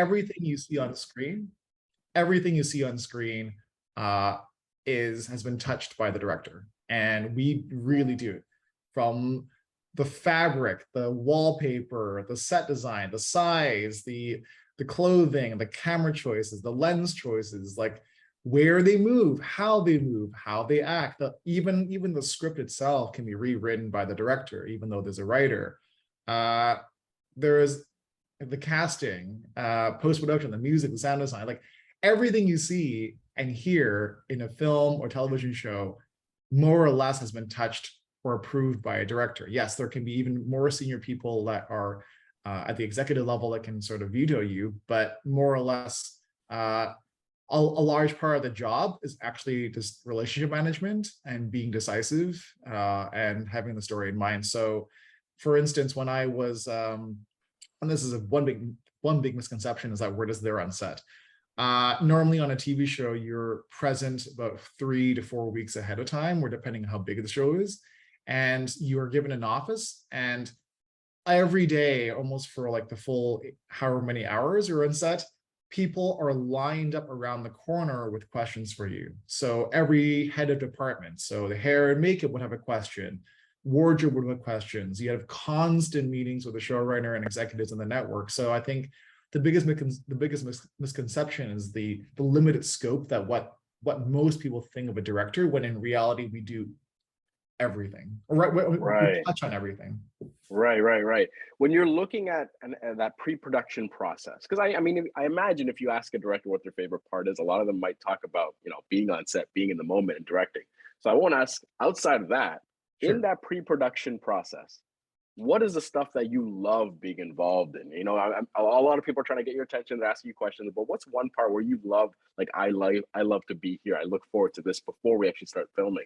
everything you see on screen, everything you see on screen uh, has been touched by the director, and we really do, from the fabric, the wallpaper, the set design, the size, the clothing, the camera choices, the lens choices, like where they move, how they act. Even the script itself can be rewritten by the director, even though there's a writer. Uh, there is the casting, post-production, the music, the sound design, like everything you see and hear in a film or television show more or less has been touched or approved by a director. Yes, there can be even more senior people that are at the executive level that can sort of veto you, but more or less, a large part of the job is actually just relationship management and being decisive and having the story in mind. So, for instance, when I was, and this is one big misconception, is that we're just there on set. Normally on a TV show, you're present about 3 to 4 weeks ahead of time, or depending on how big the show is, and you are given an office, and every day, almost for like the full however many hours you're on set, people are lined up around the corner with questions for you. So every head of department, so the hair and makeup would have a question, wardrobe would have questions. You have constant meetings with the showrunner and executives in the network. So I think the biggest misconception is the limited scope that what most people think of a director, when in reality we do everything. We Right. touch on everything. Right. When you're looking at that pre-production process, because I mean, I imagine if you ask a director what their favorite part is, a lot of them might talk about, being on set, being in the moment, and directing. So I won't ask outside of that. In Sure. that pre-production process, what is the stuff that you love being involved in? A lot of people are trying to get your attention, they're asking you questions, but what's one part where you love, like, I love to be here. I look forward to this before we actually start filming.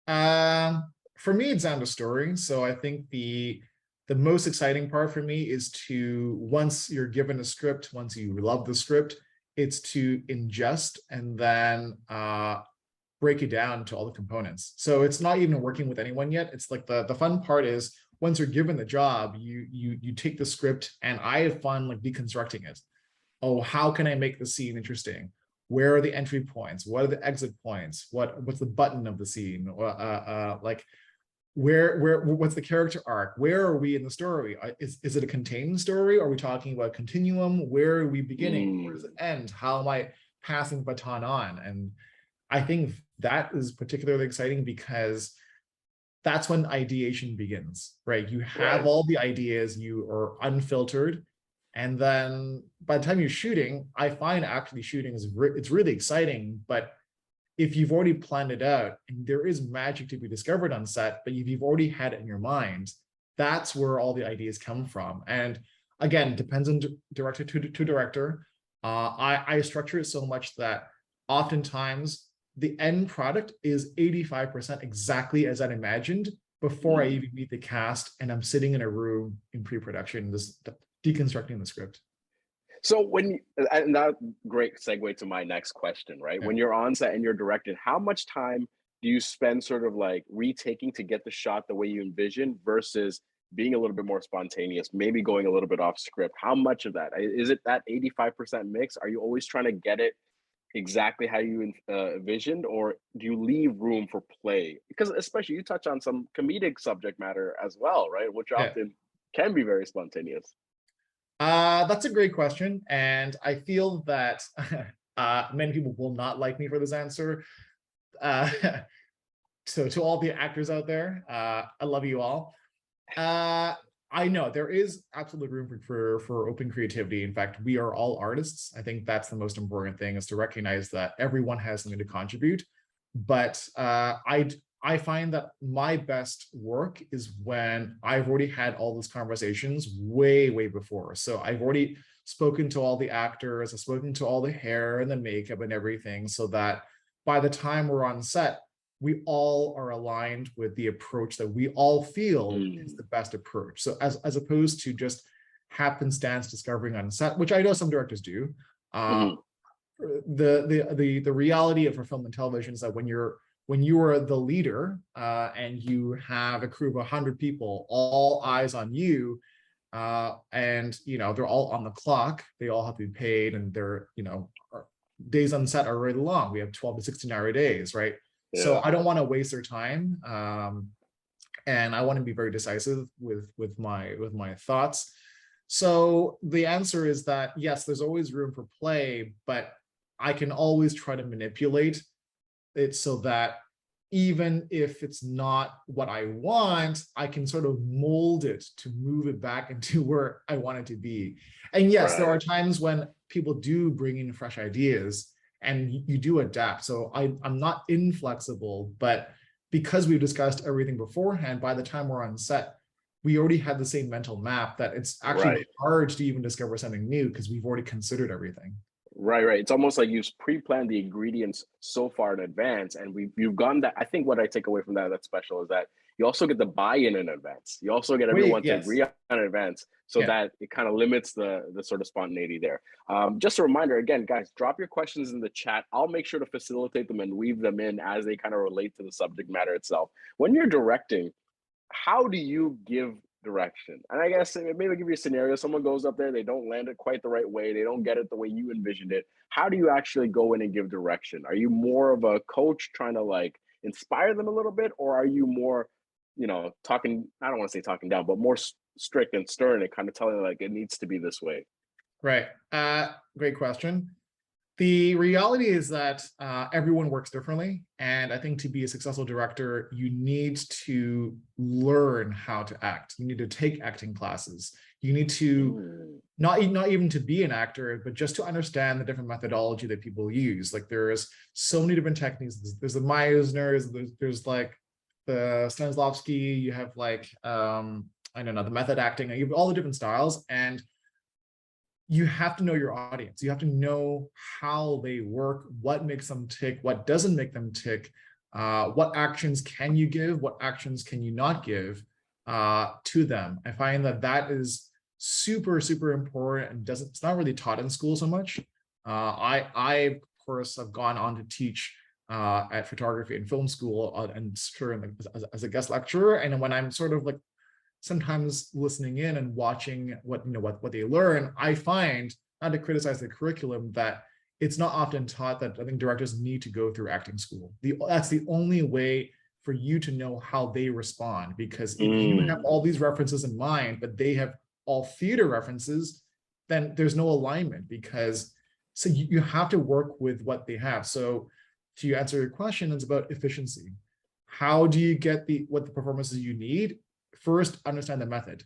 For me, it's down to story. So I think the most exciting part for me is to, once you're given a script, once you love the script, it's to ingest and then break it down to all the components. So it's not even working with anyone yet. It's like the fun part is once you're given the job, you take the script, and I have fun like deconstructing it. Oh, how can I make the scene interesting? Where are the entry points? What are the exit points? What's the button of the scene? Like what's the character arc? Where are we in the story? Is it a contained story? Are we talking about continuum? Where are we beginning? Where does it Mm, end? How am I passing the baton on? And I think that is particularly exciting because that's when ideation begins, right? You have right. all the ideas, you are unfiltered, and then by the time you're shooting, I find actually shooting it's really exciting. But if you've already planned it out, and there is magic to be discovered on set, but if you've already had it in your mind, that's where all the ideas come from. And again, depends on director to director. I structure it so much that oftentimes the end product is 85% exactly as I imagined before I Mm. even meet the cast, and I'm sitting in a room in pre-production, just deconstructing the script. So and that great segue to my next question, right? Yeah. When you're on set and you're directing, how much time do you spend sort of like retaking to get the shot the way you envision versus being a little bit more spontaneous, maybe going a little bit off script? How much of that is it, that 85% mix? Are you always trying to get it exactly how you envisioned, or do you leave room for play? Because especially you touch on some comedic subject matter as well, right? Which Yeah. often can be very spontaneous. That's a great question, and I feel that many people will not like me for this answer. Uh, so to all the actors out there, I love you all. Uh, I know there is absolutely room for open creativity. In fact, we are all artists. I think that's the most important thing, is to recognize that everyone has something to contribute. But I find that my best work is when I've already had all those conversations way before. So I've already spoken to all the actors, I've spoken to all the hair and the makeup and everything, so that by the time we're on set, we all are aligned with the approach that we all feel is Mm, the best approach. So as opposed to just happenstance discovering on set, which I know some directors do. Uh, mhm. the reality of for film and television is that when you are the leader and you have a crew of 100 people, all eyes on you, and they're all on the clock. They all have to be paid, and their days on set are really long. We have 12 to 16-hour days, right? So Yeah. I don't want to waste their time, and I want to be very decisive with my thoughts. So the answer is that yes, there's always room for play, but I can always try to manipulate it so that even if it's not what I want, I can sort of mold it to move it back into where I want it to be. And yes, there are Right. times when people do bring in fresh ideas and you do adapt. So I'm not inflexible, but because we've discussed everything beforehand, by the time we're on set, we already had the same mental map that it's actually Right. hard to even discover something new because we've already considered everything. Right, right. It's almost like you've pre-planned the ingredients so far in advance, and you've gone that. I think what I take away from that that's special is that you also get the buy-in in advance. You also get everyone to Yes. agree on advance, so Yeah. that it kind of limits the sort of spontaneity there. Just a reminder again, guys, drop your questions in the chat. I'll make sure to facilitate them and weave them in as they kind of relate to the subject matter itself. When you're directing, how do you give direction? And I guess maybe I'll give you a scenario. Someone goes up there, they don't land it quite the right way, they don't get it the way you envisioned it. How do you actually go in and give direction? Are you more of a coach trying to like inspire them a little bit, or are you more, talking, I don't want to say talking down, but more strict and stern and kind of telling them like it needs to be this way? Right. Great question. The reality is that everyone works differently. And I think to be a successful director, you need to learn how to act. You need to take acting classes. You need to Mm, not even to be an actor, but just to understand the different methodology that people use. Like there's so many different techniques. There's the Meisners, there's like the Stanislavski, you have like, I don't know, the method acting, you have all the different styles. And you have to know your audience. You have to know how they work, what makes them tick, what doesn't make them tick, what actions can you give, what actions can you not give to them. I find that that is super, super important and it's not really taught in school so much. I of course, have gone on to teach at photography and film school and sure, as a guest lecturer. And when I'm sort of like sometimes listening in and watching what they learn, I find, not to criticize the curriculum, that it's not often taught that I think directors need to go through acting school. That's the only way for you to know how they respond, because if you have mm, all these references in mind, but they have all theater references, then there's no alignment, because so you have to work with what they have. So to answer your question, it's about efficiency. How do you get what the performances you need? First, understand the method.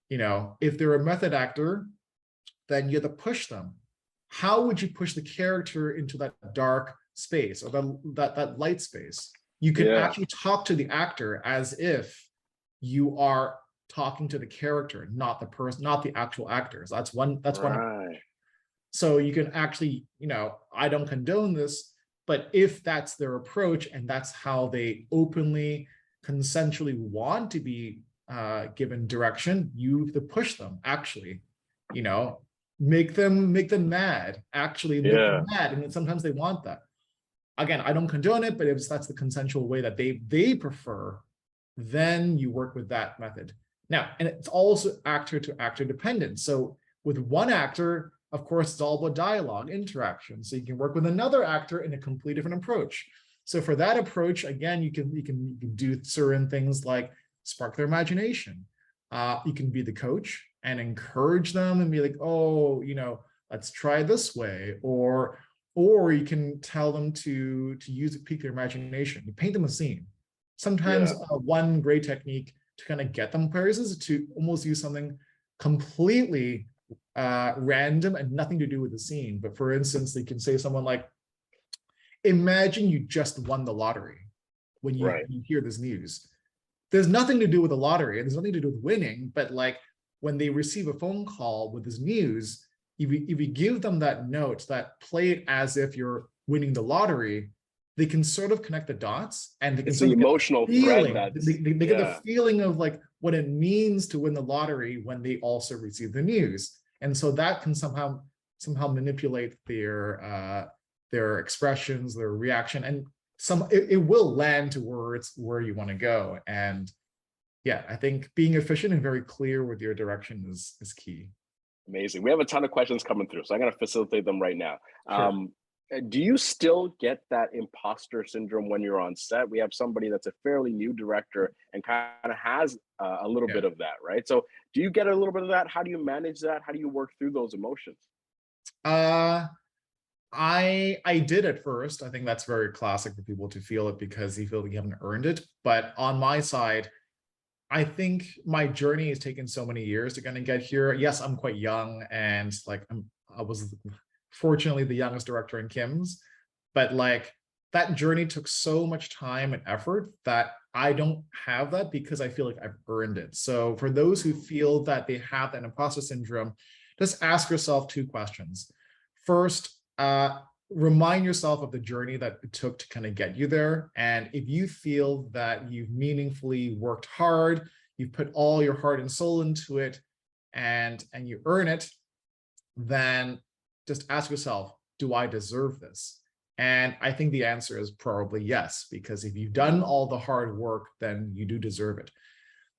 If they're a method actor, then you have to push them. How would you push the character into that dark space or that light space? You can yeah, actually talk to the actor as if you are talking to the character, not the person, not the actual actors. That's one. right. So you can actually, I don't condone this, but if that's their approach and that's how they openly, consensually want to be given direction, you have to push them. Actually, you know, make them mad. Actually, make them Yeah, mad, and sometimes they want that. Again, I don't condone it, but if that's the consensual way that they prefer, then you work with that method. Now, and it's also actor to actor dependent. So with one actor, of course, it's all about dialogue, interaction. So you can work with another actor in a completely different approach. So for that approach, again, you can do certain things like spark their imagination. You can be the coach and encourage them and be like, oh, let's try this way, or you can tell them to use it, pique their imagination. You paint them a scene. Sometimes yeah, one great technique to kind of get them places is to almost use something completely random and nothing to do with the scene. But for instance, they can say someone like, imagine you just won the lottery when right. you hear this news. There's nothing to do with the lottery. There's nothing to do with winning. But like when they receive a phone call with this news, if you give them that note, that play it as if you're winning the lottery, they can sort of connect the dots and they can It's the sort of get emotional the thread feeling. that's, They get the yeah. feeling of like what it means to win the lottery when they also receive the news. And so that can somehow manipulate their expressions, their reaction, and it will land towards where you want to go. And yeah, I think being efficient and very clear with your direction is key. Amazing. We have a ton of questions coming through, so I'm going to facilitate them right now. Sure. Do you still get that imposter syndrome when you're on set? We have somebody that's a fairly new director and kind of has a little Yeah. bit of that, right? So, do you get a little bit of that? How do you manage that? How do you work through those emotions? Uh, I did at first. I think that's very classic for people to feel it because you feel like you haven't earned it. But on my side, I think my journey has taken so many years to kind of get here. Yes, I'm quite young, and like I was fortunately the youngest director in Kim's, but like that journey took so much time and effort that I don't have that because I feel like I've earned it. So for those who feel that they have that imposter syndrome, just ask yourself two questions. First, remind yourself of the journey that it took to kind of get you there. And if you feel that you've meaningfully worked hard, you've put all your heart and soul into it, and you earn it, then just ask yourself, do I deserve this? And I think the answer is probably yes, because if you've done all the hard work, then you do deserve it.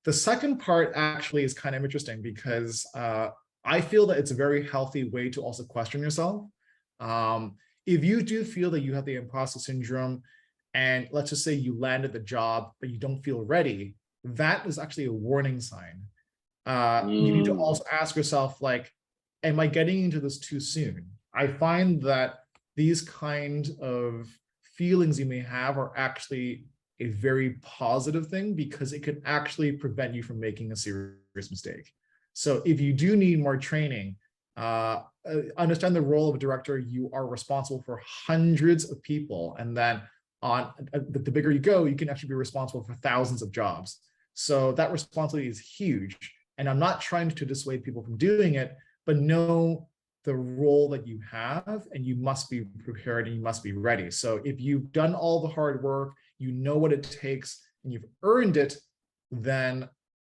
The second part actually is kind of interesting because I feel that it's a very healthy way to also question yourself. Um, if you do feel that you have the imposter syndrome, and let's just say you landed the job, but you don't feel ready, that is actually a warning sign. You need to Mm, also ask yourself, like, am I getting into this too soon? I find that these kind of feelings you may have are actually a very positive thing because it can actually prevent you from making a serious mistake. So if you do need more training, understand the role of a director. You are responsible for hundreds of people, and then on the bigger you go, you can actually be responsible for thousands of jobs. So that responsibility is huge. And I'm not trying to dissuade people from doing it, but know the role that you have, and you must be prepared and you must be ready. So if you've done all the hard work, you know what it takes, and you've earned it, then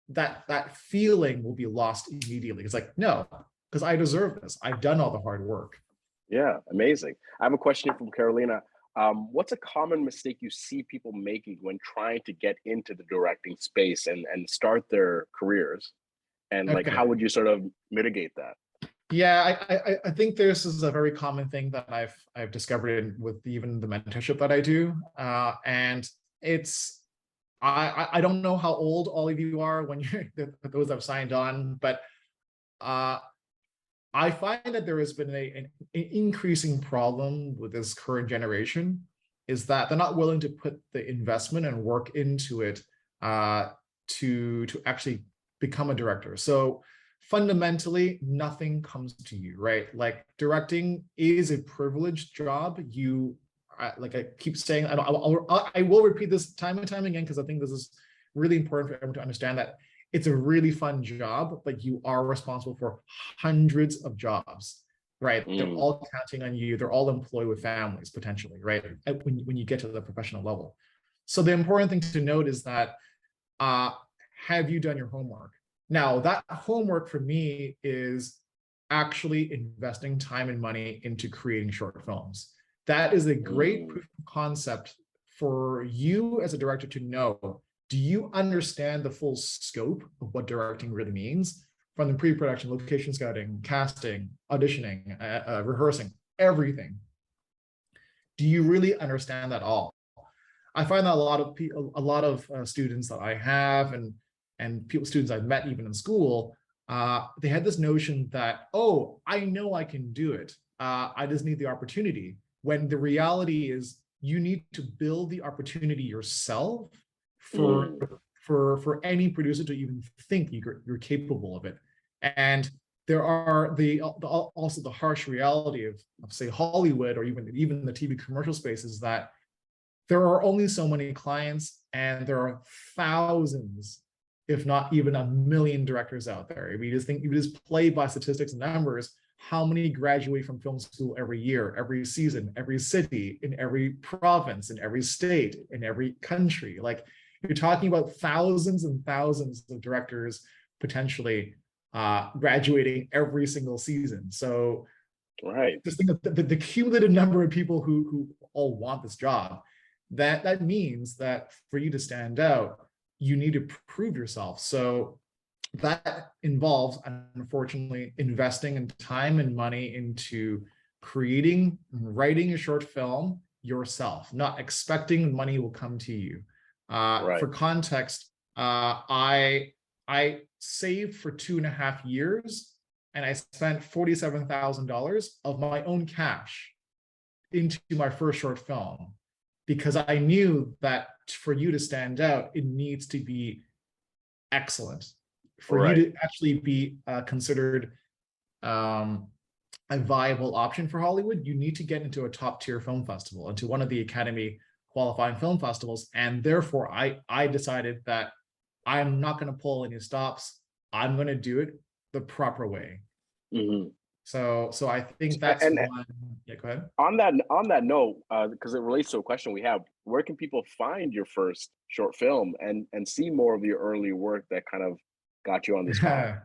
that feeling will be lost immediately. It's like, no, because I deserve this. I've done all the hard work. yeah, amazing. I have a question from Carolina. What's a common mistake you see people making when trying to get into the directing space and start their careers? And like, Okay. how would you sort of mitigate that? Yeah, I think this is a very common thing that I've discovered with even the mentorship that I do, and it's I don't know how old all of you are when you're those that have signed on, but uh, I find that there has been an increasing problem with this current generation is that they're not willing to put the investment and work into it to actually become a director. So fundamentally, nothing comes to you, right? Like directing is a privileged job. Like I keep saying, I will repeat this time and time again because I think this is really important for everyone to understand that it's a really fun job, but you are responsible for hundreds of jobs, right? They're Mm, all counting on you. They're all employed with families potentially, right? When you get to the professional level. So the important thing to note is that uh, have you done your homework? Now, that homework for me is actually investing time and money into creating short films. That is a great mm, proof of concept for you as a director to know, do you understand the full scope of what directing really means? From the pre-production, location scouting, casting, auditioning, rehearsing, everything. Do you really understand that all? I find that a lot of students that I have and people students I've met even in school, they had this notion that, oh, I know I can do it. I just need the opportunity. When the reality is, you need to build the opportunity yourself for mm. for any producer to even think you're capable of it. And there are also the harsh reality of say Hollywood or even the TV commercial space is that there are only so many clients and there are thousands, if not even a million directors out there. If you just play by statistics and numbers, how many graduate from film school every year, every season, every city, in every province, in every state, in every country? Like you're talking about thousands and thousands of directors potentially graduating every single season. So Right. just think of the cumulative number of people who all want this job. That means that for you to stand out, you need to prove yourself. So that involves, unfortunately, investing in time and money into creating, writing a short film yourself, not expecting money will come to you. Right. For context, I saved for 2.5 years, and I spent $47,000 of my own cash into my first short film, because I knew that for you to stand out, it needs to be excellent. For you Right. to actually be considered a viable option for Hollywood, you need to get into a top tier film festival, into one of the Academy qualifying film festivals. And therefore, I decided that I'm not going to pull any stops. I'm going to do it the proper way. Mm-hmm. So I think that's And one. Yeah, go ahead. on that note, because it relates to a question we have, where can people find your first short film and see more of your early work that kind of got you on this path?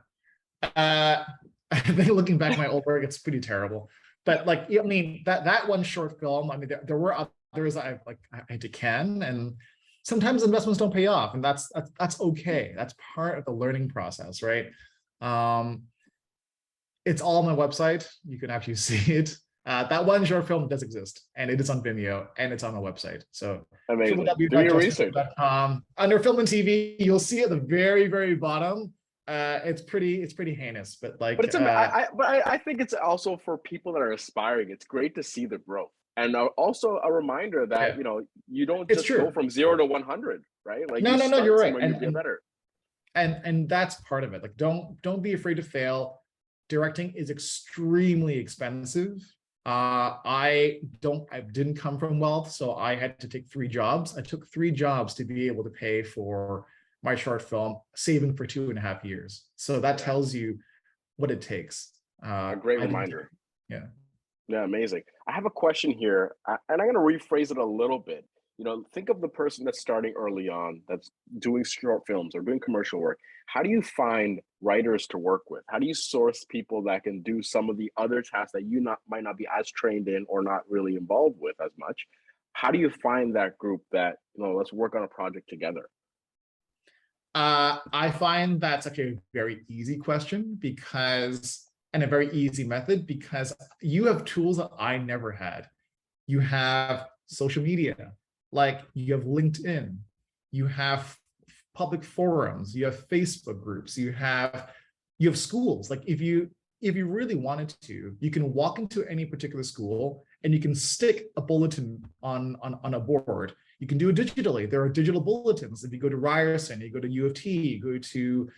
I think looking back at my old work, it's pretty terrible. But like, I mean, that one short film, I mean, there were others I had to can, and sometimes investments don't pay off, and that's okay. That's part of the learning process, right? It's all on my website. You can actually see it. That one short film does exist, and it is on Vimeo, and it's on my website. So Amazing. Do your research. www.justin.com. Under Film and TV, you'll see at the very, very bottom. It's pretty heinous, but But like, I think it's also for people that are aspiring. It's great to see the growth, and also a reminder that yeah, you don't it's just go true. from 0 to 100, right? Like No, you no, no, you're start right, somewhere and you get better. and that's part of it. Like, don't be afraid to fail. Directing is extremely expensive. I didn't come from wealth, so I had to take 3 jobs. I took 3 jobs to be able to pay for my short film, saving for 2.5 years. So that Yeah, tells you what it takes. a great I didn't, reminder. yeah. Yeah, amazing. I have a question here, and I'm going to rephrase it a little bit. Think of the person that's starting early on, that's doing short films or doing commercial work. How do you find writers to work with? How do you source people that can do some of the other tasks that you might not be as trained in or not really involved with as much? How do you find that group that, let's work on a project together? I find that's actually a very easy question, and a very easy method, because you have tools that I never had. You have social media, like you have LinkedIn, you have public forums, you have Facebook groups, you have schools. Like, if you really wanted to, you can walk into any particular school and you can stick a bulletin on a board. You can do it digitally. There are digital bulletins. If you go to Ryerson, you go to U of T, you go to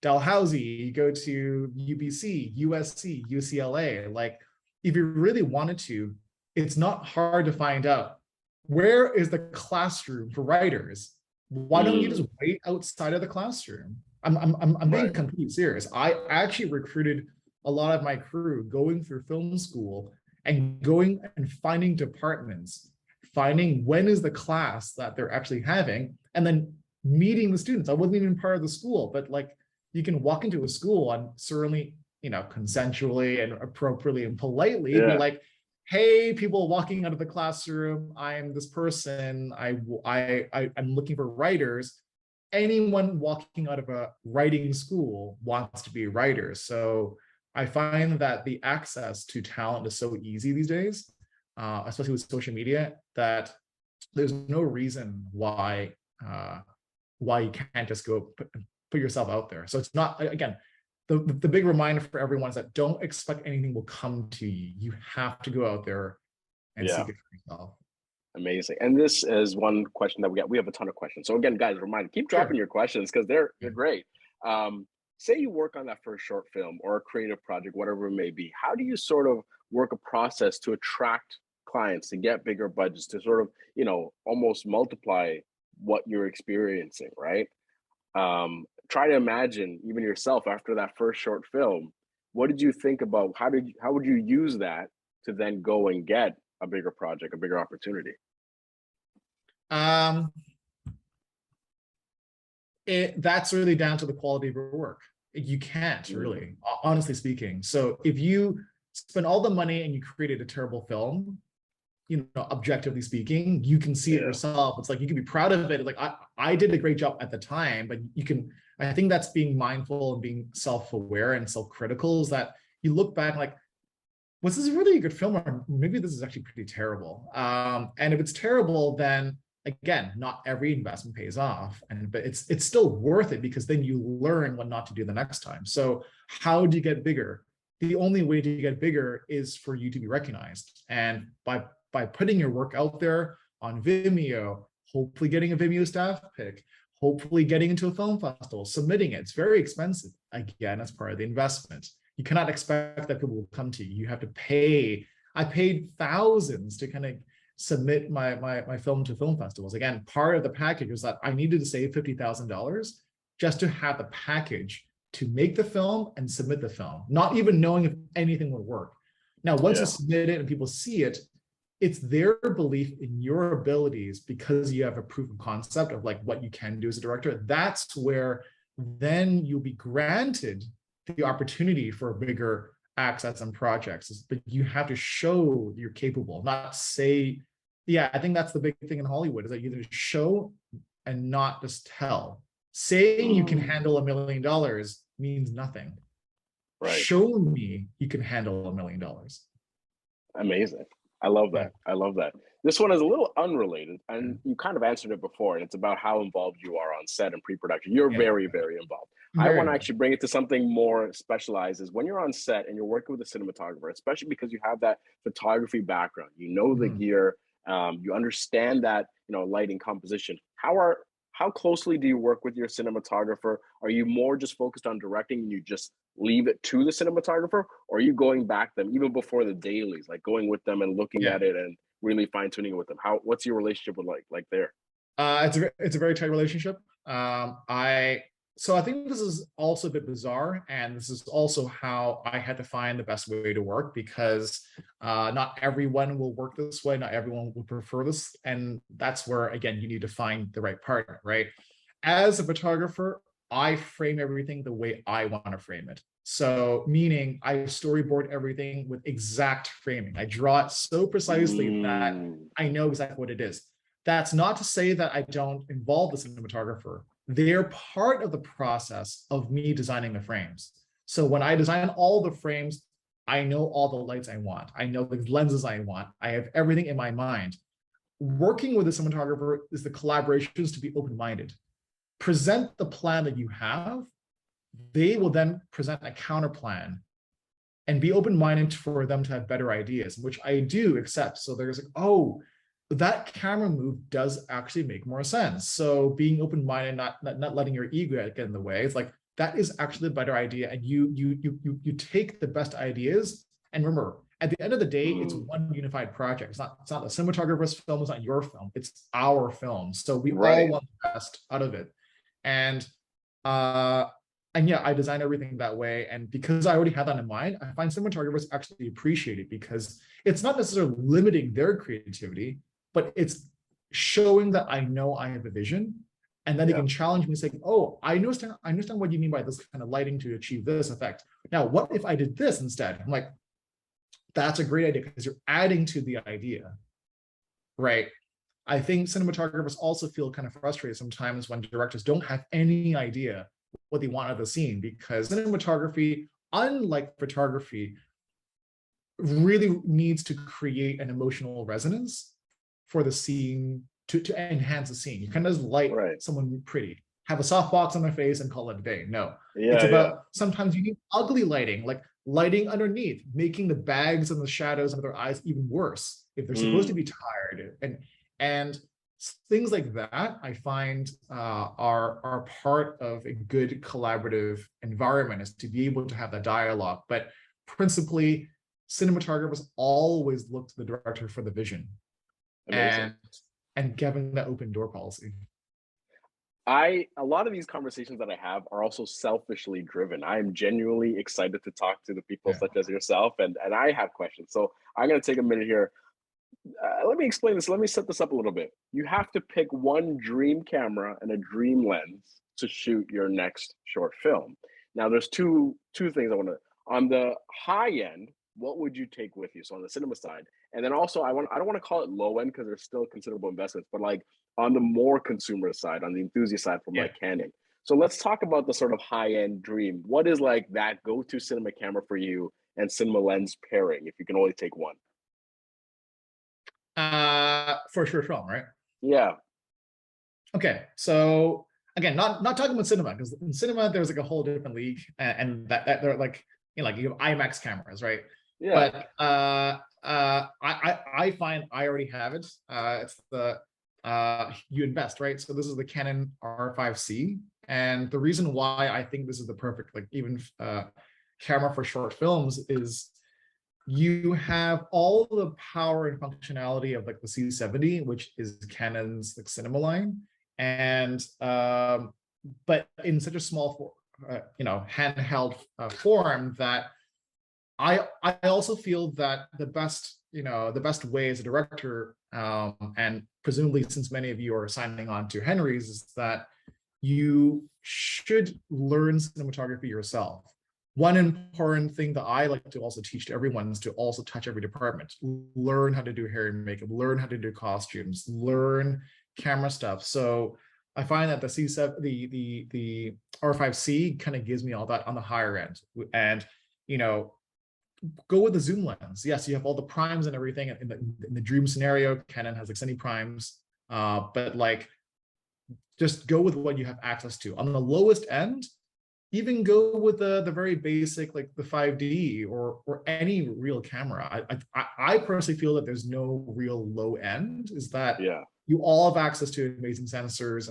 Dalhousie, you go to UBC, USC, UCLA. Like, if you really wanted to, it's not hard to find out where is the classroom for writers. Why don't you just Mm, wait outside of the classroom? I'm being right. completely serious. I actually recruited a lot of my crew going through film school and going and finding departments, finding when is the class that they're actually having, and then meeting the students. I wasn't even part of the school, but like, you can walk into a school and certainly, consensually and appropriately and politely be Yeah. like, hey, people walking out of the classroom, I'm this person, I'm looking for writers. Anyone walking out of a writing school wants to be a writer. So I find that the access to talent is so easy these days, especially with social media, that there's no reason why you can't just go put yourself out there. So it's not, again, the big reminder for everyone is that don't expect anything will come to you. You have to go out there and Yeah. seek it for yourself. Amazing. And this is one question that we got. We have a ton of questions. So again, guys, reminder, keep dropping Sure. your questions because they're Yeah. great. Say you work on that first short film or a creative project, whatever it may be. How do you sort of work a process to attract clients, to get bigger budgets, to sort of, almost multiply what you're experiencing, right? Try to imagine even yourself after that first short film. What did you think about how would you use that to then go and get a bigger project, a bigger opportunity? Um, that's really down to the quality of your work. You can't Mm, really, honestly speaking. So if you spend all the money and you created a terrible film, objectively speaking, you can see it Yeah. yourself. It's like you can be proud of it. Like I did a great job at the time, but you can, I think that's being mindful and being self-aware and self-critical, is that you look back like, was this really a good film, or maybe this is actually pretty terrible? And if it's terrible, then again, not every investment pays off, but it's still worth it, because then you learn what not to do the next time. So how do you get bigger? The only way to get bigger is for you to be recognized, and by putting your work out there on Vimeo, hopefully getting a Vimeo staff pick, hopefully getting into a film festival, submitting it. It's very expensive. Again, as part of the investment. You cannot expect that people will come to you. You have to pay. I paid thousands to kind of submit my film to film festivals. Again, part of the package was that I needed to save $50,000 just to have the package to make the film and submit the film, not even knowing if anything would work. Now, once you Yeah. submit it and people see it, it's their belief in your abilities, because you have a proof of concept of like what you can do as a director. That's where then you'll be granted the opportunity for bigger access and projects. But you have to show you're capable, not say, yeah, I think that's the big thing in Hollywood, is that you either show and not just tell. Saying you can handle $1 million means nothing. Right. Show me you can handle $1 million. Amazing. I love Yeah. that. I love that. This one is a little unrelated, and you kind of answered it before, and it's about how involved you are on set and pre-production. You're Yeah. very, very involved. I Very want to much. actually bring it to something more specialized, is when you're on set and you're working with a cinematographer, especially because you have that photography background, you know the Mhm. gear, you understand that, lighting composition. How closely do you work with your cinematographer? Are you more just focused on directing and you just leave it to the cinematographer, or are you going back them even before the dailies, like going with them and looking Yeah. at it and really fine tuning it with them? What's your relationship with like there? It's a very tight relationship. I think this is also a bit bizarre, and this is also how I had to find the best way to work, because not everyone will work this way, not everyone will prefer this, and that's where again you need to find the right partner, right? As a photographer, I frame everything the way I want to frame it. So, meaning I storyboard everything with exact framing. I draw it so precisely that Mm, I know exactly what it is. That's not to say that I don't involve the cinematographer. They're part of the process of me designing the frames. So when I design all the frames, I know all the lights I want. I know the lenses I want. I have everything in my mind. Working with a cinematographer is the collaborations to be open-minded. Present the plan that you have. They will then present a counter plan and be open-minded for them to have better ideas, which I do accept. So there's like, oh, that camera move does actually make more sense. So being open-minded, not letting your ego get in the way. It's like that is actually a better idea, and you take the best ideas. And remember, at the end of the day, it's mm, one unified project. It's not the cinematographer's film. It's not your film. It's our film. So we all right. want the best out of it. And uh, and yeah, I design everything that way. And because I already had that in mind, I find cinematographers actually appreciate it, because it's not necessarily limiting their creativity, but it's showing that I know I have a vision, and then they Yeah. can challenge me and say, oh, I understand what you mean by this kind of lighting to achieve this effect. Now, what if I did this instead? I'm like, that's a great idea, because you're adding to the idea, right? I think cinematographers also feel kind of frustrated sometimes when directors don't have any idea what they want out of the scene, because cinematography, unlike photography, really needs to create an emotional resonance for the scene to enhance the scene. You kind of just light Right. someone pretty, have a soft box on their face and call it a day. No, it's Yeah. Yeah. about sometimes you need ugly lighting, like lighting underneath, making the bags and the shadows of their eyes even worse if they're supposed to Mm, be tired. And things like that I find are part of a good collaborative environment, is to be able to have that dialogue. But principally, cinematographers always look to the director for the vision, amazing. and having that open door policy. A lot of these conversations that I have are also selfishly driven. I am genuinely excited to talk to the people Yeah. such as yourself, and I have questions. So I'm going to take a minute here. Let me explain this. Let me set this up a little bit. You have to pick one dream camera and a dream lens to shoot your next short film. Now, there's two things I want to. On the high end, what would you take with you? So on the cinema side, and then also I don't want to call it low end because there's still considerable investments, but like on the more consumer side, on the enthusiast side from Yeah. like Canon. So let's talk about the sort of high end dream. What is like that go to cinema camera for you and cinema lens pairing if you can only take one? For sure film, right? Yeah, Okay, so again, not talking about cinema, because in cinema there's like a whole different league, and that they're like, you know, like you have IMAX cameras, right? yeah, But I find I already have it. It's the you invest, right? So this is the Canon R5C, and the reason why I think this is the perfect like even camera for short films is you have all the power and functionality of like the C70, which is Canon's like cinema line, and but in such a small you know, handheld form that I also feel that the best, you know, the best way as a director, and presumably since many of you are signing on to Henry's, is that you should learn cinematography yourself. One important thing that I like to also teach to everyone is to also touch every department. Learn how to do hair and makeup, learn how to do costumes, learn camera stuff. So I find that the C7, the R5C kind of gives me all that on the higher end. And you know, go with the zoom lens. Yes, you have all the primes and everything in the dream scenario. Canon has like 70 primes, but like just go with what you have access to. On the lowest end, even go with the very basic like the 5D or any real camera. I personally feel that there's no real low end. Is that yeah. you all have access to amazing sensors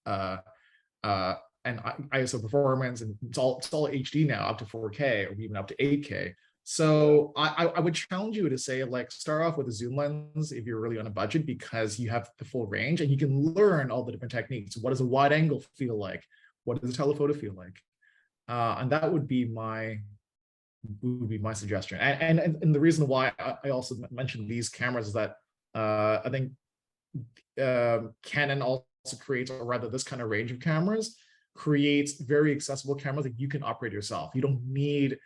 uh, and ISO performance, and it's all HD now, up to 4K or even up to 8K. So I would challenge you to say like start off with a zoom lens if you're really on a budget, because you have the full range and you can learn all the different techniques. What does a wide angle feel like? What does a telephoto feel like? And that would be my suggestion. And the reason why I also mentioned these cameras is that I think Canon also creates, or rather this kind of range of cameras creates very accessible cameras that you can operate yourself. You don't need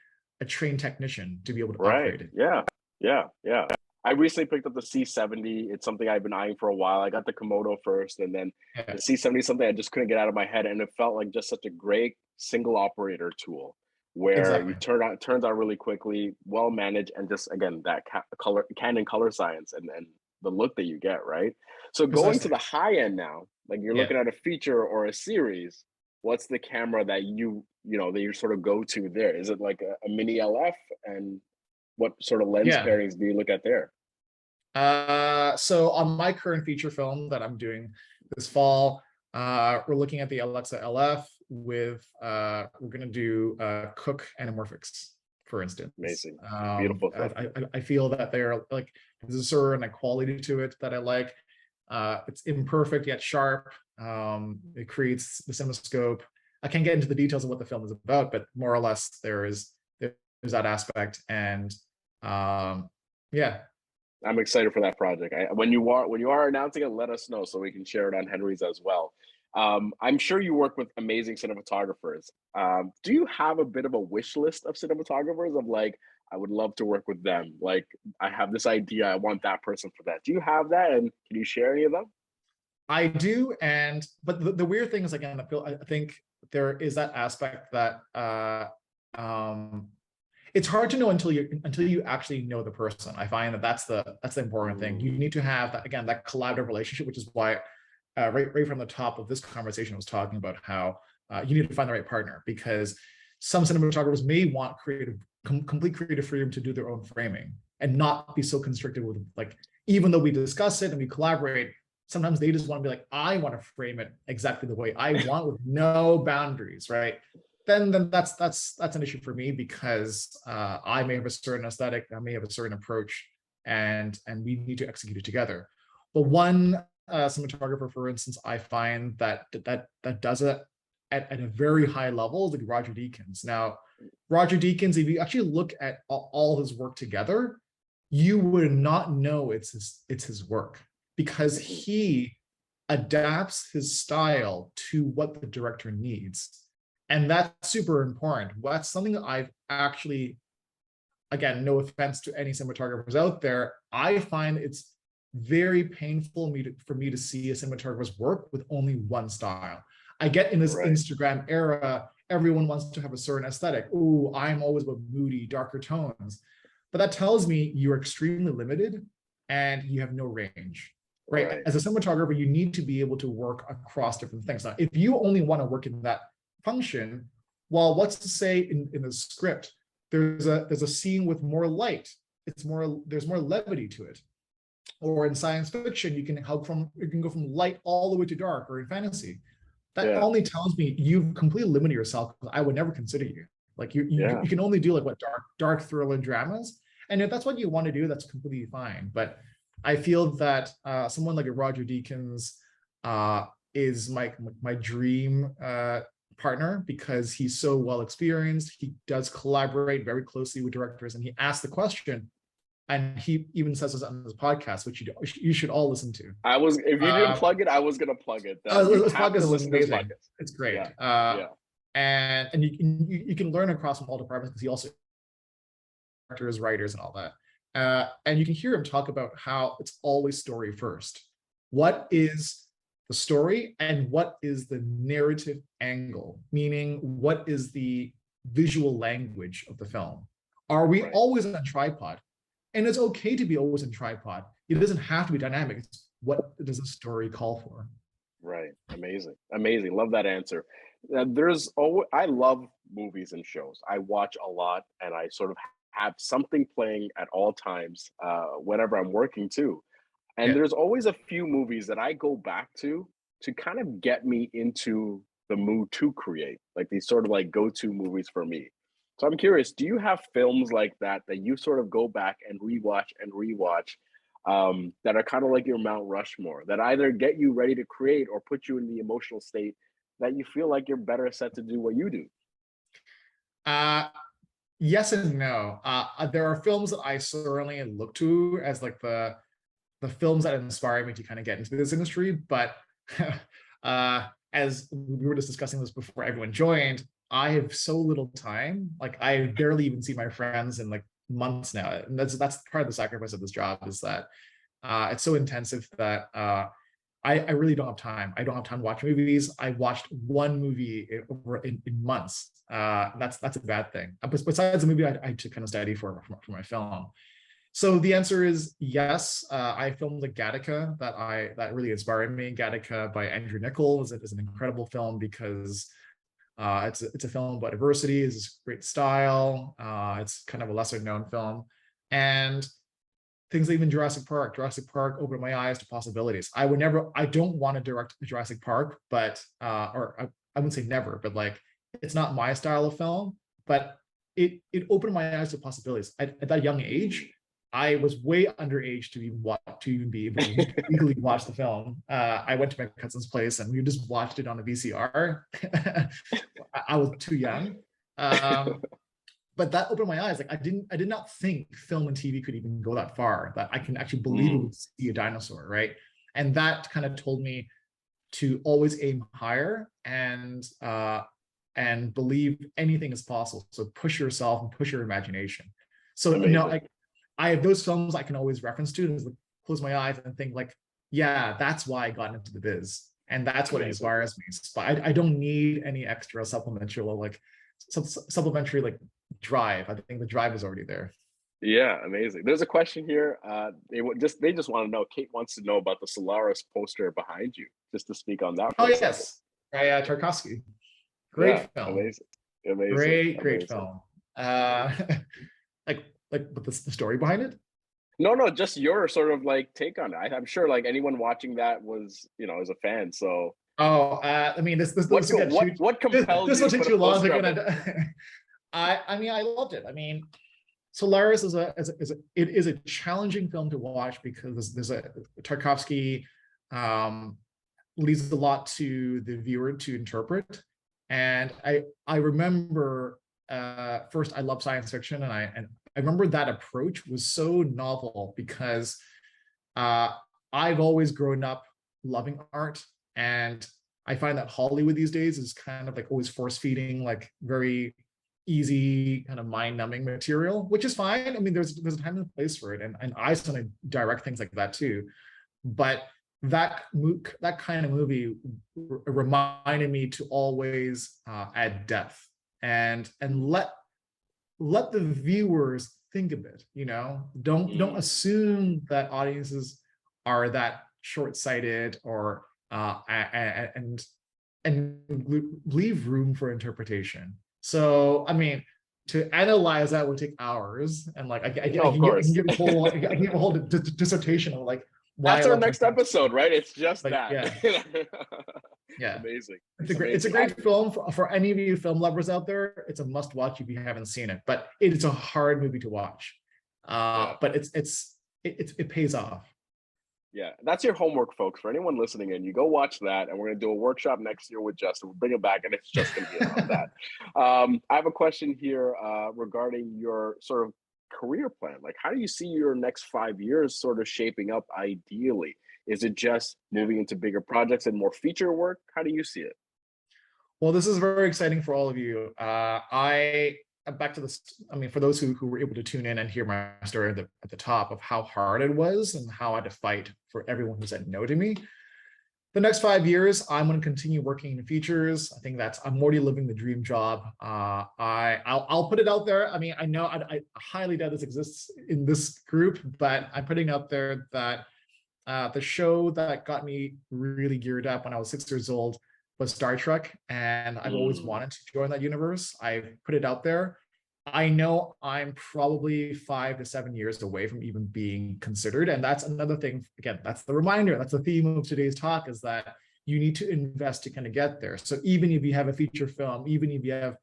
a trained technician to be able to Right. operate it. Yeah. Yeah. Yeah. I recently picked up the C70. It's something I've been eyeing for a while. I got the Komodo first, and then Yeah, the C70 is something I just couldn't get out of my head. And it felt like just such a great single operator tool where you exactly. turns out really quickly, well managed, and just again that color Canon color science and the look that you get, right? So going to Precisely. the high end now, like you're Yeah. looking at a feature or a series, what's the camera that you know that you sort of go to there? Is it like a mini LF, and what sort of lens Yeah. pairings do you look at there? So on my current feature film that I'm doing this fall, we're looking at the Alexa LF with we're gonna do Cook anamorphics, for instance. Amazing, beautiful stuff. I feel that they're like there's a certain quality to it that I like. It's imperfect yet sharp. It creates the cinemascope. I can't get into the details of what the film is about, but more or less there's that aspect. And yeah. I'm excited for that project. When you are announcing it, let us know so we can share it on Henry's as well. I'm sure you work with amazing cinematographers. Do you have a bit of a wish list of cinematographers of like, I would love to work with them. Like, I have this idea, I want that person for that. Do you have that, and can you share any of them? I do, and but the weird thing is again, I think there is that aspect that um, it's hard to know until you actually know the person. I find that that's the important thing. You Mm, need to have that again, that collaborative relationship, which is why right from the top of this conversation I was talking about how you need to find the right partner, because some cinematographers may want complete creative freedom to do their own framing and not be so constricted with like, even though we discuss it and we collaborate, sometimes they just want to be like, I want to frame it exactly the way I want with no boundaries, right? Then that's an issue for me, because I may have a certain aesthetic, I may have a certain approach, and we need to execute it together. But one cinematographer, for instance, I find that does it at a very high level, like Roger Deakins. Now, Roger Deakins, if you actually look at all his work together, you would not know it's his work, because mhm. he adapts his style to what the director needs. And that's super important. That's something that I've actually again, no offense to any cinematographers out there, I find it's very painful for me to see a cinematographer's work with only one style. I get in this Right. Instagram era, everyone wants to have a certain aesthetic. Oh, I'm always about moody, darker tones. But that tells me you're extremely limited and you have no range, right? Right. As a cinematographer, you need to be able to work across different things. Now, if you only want to work in that function, well, what's to say in the script? There's a scene with more light. There's more levity to it. Or in science fiction, you can go from light all the way to dark, or in fantasy. That Yeah. only tells me you've completely limited yourself. I would never consider you. Like Yeah. you can only do like what dark thriller dramas. And if that's what you want to do, that's completely fine. But I feel that someone like a Roger Deakins is my dream partner, because he's so well experienced. He does collaborate very closely with directors, and he asks the question, and he even says this on his podcast, which you should all listen to. If you didn't plug it, I was gonna plug it. That you This have podcast to is listen to this amazing. podcast. It's great. Yeah. Yeah. And you can learn across from all departments, because he also directors, writers, and all that. And you can hear him talk about how it's always story first. What is the story and what is the narrative angle? Meaning, what is the visual language of the film? Are we Right. always on tripod? And it's okay to be always in tripod. It doesn't have to be dynamic. It's what does the story call for? Right. Amazing. Amazing. Love that answer. I love movies and shows. I watch a lot, and I sort of have something playing at all times, whenever I'm working too. And Yeah. there's always a few movies that I go back to kind of get me into the mood to create, like these sort of like go-to movies for me. So I'm curious, do you have films like that you sort of go back and rewatch, that are kind of like your Mount Rushmore, that either get you ready to create or put you in the emotional state that you feel like you're better set to do what you do? Uh, yes and no. There are films that I certainly look to as like the films that inspire me to kind of get into this industry. But as we were just discussing this before everyone joined, I have so little time. Like I barely even see my friends in like months now, and that's part of the sacrifice of this job, is that it's so intensive that I really don't have time. I don't have time to watch movies. I watched one movie in months. That's a bad thing. Besides the movie I took kind of study for my film. So the answer is yes. I filmed like Gattaca that really inspired me. Gattaca by Andrew Niccol is an incredible film, because it's a film about adversity. It's great style. It's kind of a lesser known film, and things like even Jurassic Park. Jurassic Park opened my eyes to possibilities. I don't want to direct Jurassic Park, but I wouldn't say never, but like it's not my style of film. But it opened my eyes to possibilities. At that young age, I was way underage to even be able to legally watch the film. I went to my cousin's place and we just watched it on a VCR. I was too young. But that opened my eyes. Like I did not think film and TV could even go that far, that I can actually believe see a dinosaur, right? And that kind of told me to always aim higher and believe anything is possible. So push yourself and push your imagination. So Amazing. like I have those films I can always reference to and like, close my eyes and think like, yeah, that's why I got into the biz, and that's what Amazing. inspires me. But I don't need any extra supplementary like drive. I think the drive is already there. Yeah, amazing. There's a question here. They just want to know. Kate wants to know about the Solaris poster behind you, just to speak on that Oh for a second. yes, Tarkovsky. Yeah, Great film. amazing, amazing, Great amazing. film. Uh, but the story behind it. No, no, just your sort of like take on it. I'm sure like anyone watching that was, is a fan. So Oh, I mean, this will get too what compels this you will to take put a too long to poster get up? into. I mean, I loved it. I mean, Solaris it is a challenging film to watch, because there's a Tarkovsky leaves a lot to the viewer to interpret. And I remember first I love science fiction, and I remember that approach was so novel, because I've always grown up loving art, and I find that Hollywood these days is kind of like always force feeding like very easy kind of mind-numbing material, which is fine. I mean, there's a time and place for it, and I just want to direct things like that too. But that kind of movie reminded me to always add depth and let the viewers think a bit. You know, don't assume that audiences are that short-sighted or and leave room for interpretation. So, I mean, to analyze that would take hours, and like No, of I can course. give a whole dissertation of like why I That's our love next episode, right? It's just like that. yeah, yeah. Amazing. It's a Amazing. great film for any of you film lovers out there. It's a must watch if you haven't seen it, but it's a hard movie to watch. Yeah. But it pays off. Yeah, that's your homework, folks. For anyone listening in, you go watch that, and we're going to do a workshop next year with Justin. We'll bring it back, and it's just going to be about that. I have a question here regarding your sort of career plan. Like, how do you see your next 5 years sort of shaping up ideally? Is it just moving into bigger projects and more feature work? How do you see it? Well, this is very exciting for all of you. I back to this. I mean, for those who were able to tune in and hear my story at the top of how hard it was and how I had to fight for everyone who said no to me. The next 5 years, I'm going to continue working in features. I think I'm already living the dream job. I'll put it out there. I mean, I know I highly doubt this exists in this group, but I'm putting out there that the show that got me really geared up when I was 6 years old was Star Trek, and I've always wanted to join that universe. I've put it out there. I know I'm probably 5 to 7 years away from even being considered, and that's another thing. Again, that's the reminder. That's the theme of today's talk: is that you need to invest to kind of get there. So even if you have a feature film, even if you have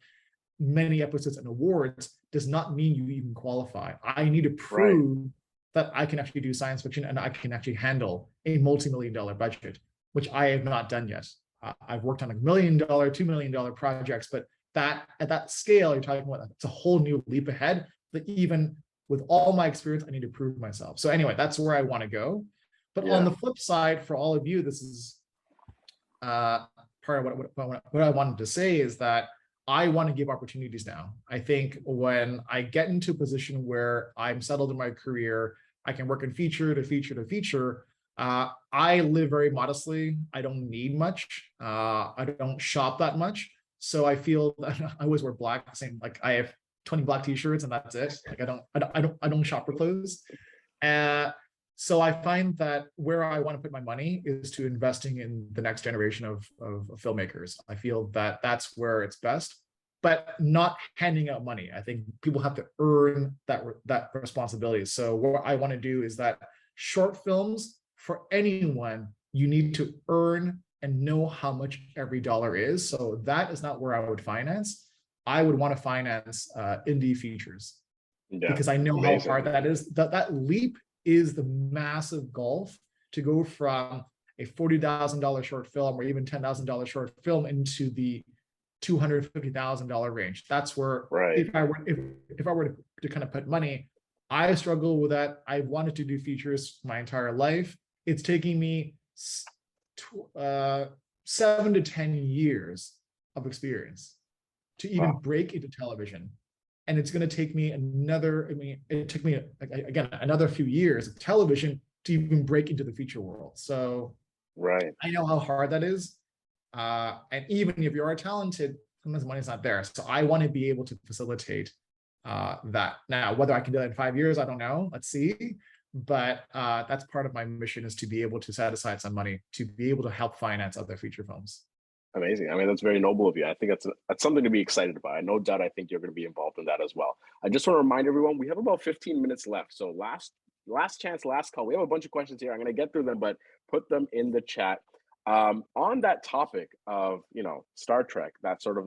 many episodes and awards, does not mean you even qualify. I need to Right. prove that I can actually do science fiction and I can actually handle a multi-million-dollar budget, which I have not done yet. I've worked on $1 million, $2 million projects, but that at that scale, you're talking about, it's a whole new leap ahead that even with all my experience, I need to prove myself. So anyway, that's where I want to go. But on Yeah. the flip side, for all of you, this is part of what I wanted to say is that I want to give opportunities now. I think when I get into a position where I'm settled in my career, I can work in feature to feature to feature. I live very modestly. I don't need much. I don't shop that much. So I feel that I always wear black, same like I have 20 black t-shirts and that's it. Like I don't shop for clothes. So I find that where I want to put my money is to investing in the next generation of filmmakers. I feel that that's where it's best, but not handing out money. I think people have to earn that responsibility. So what I want to do is that short films, for anyone, you need to earn and know how much every dollar is. So that is not where I would finance. I would want to finance indie features Yeah. because I know how Amazing. hard that is. That leap is the massive gulf to go from a $40,000 short film or even $10,000 short film into the $250,000 range. That's where Right. if I were to kind of put money, I struggle with that. I wanted to do features my entire life. It's taking me 7 to 10 years of experience to even break into television. And it's going to take me it took me, again, another few years of television to even break into the feature world. So Right. I know how hard that is. And even if you are talented, sometimes money's not there. So I want to be able to facilitate that. Now, whether I can do that in 5 years, I don't know. Let's see. But that's part of my mission, is to be able to set aside some money to be able to help finance other feature films. Amazing. I mean, that's very noble of you. I think that's something to be excited about. No doubt, I think you're going to be involved in that as well. I just want to remind everyone we have about 15 minutes left. So last chance, last call. We have a bunch of questions here. I'm going to get through them, but put them in the chat. On that topic of Star Trek, that sort of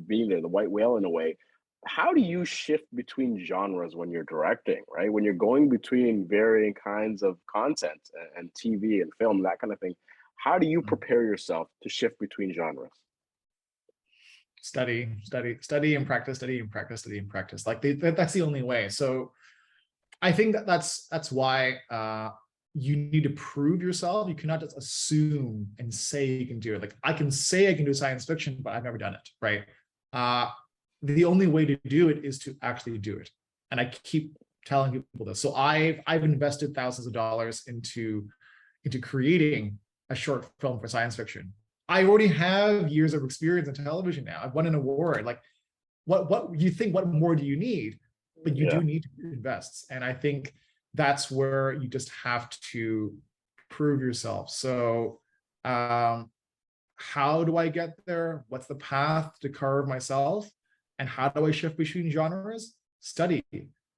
being there, the white whale in a way. How do you shift between genres when you're directing? Right, when you're going between varying kinds of content and TV and film, that kind of thing. How do you prepare yourself to shift between genres? Study and practice, study and practice, study and practice. Like that's the only way. So I think that's why you need to prove yourself. You cannot just assume and say you can do it. Like I can say I can do science fiction, but I've never done it, right? the only way to do it is to actually do it. And I keep telling people this. So I've invested thousands of dollars into creating a short film for science fiction. I already have years of experience in television now. I've won an award. Like, what you think, what more do you need? But you do need to invest. And I think that's where you just have to prove yourself. So how do I get there? What's the path to carve myself? And how do I shift between genres? Study.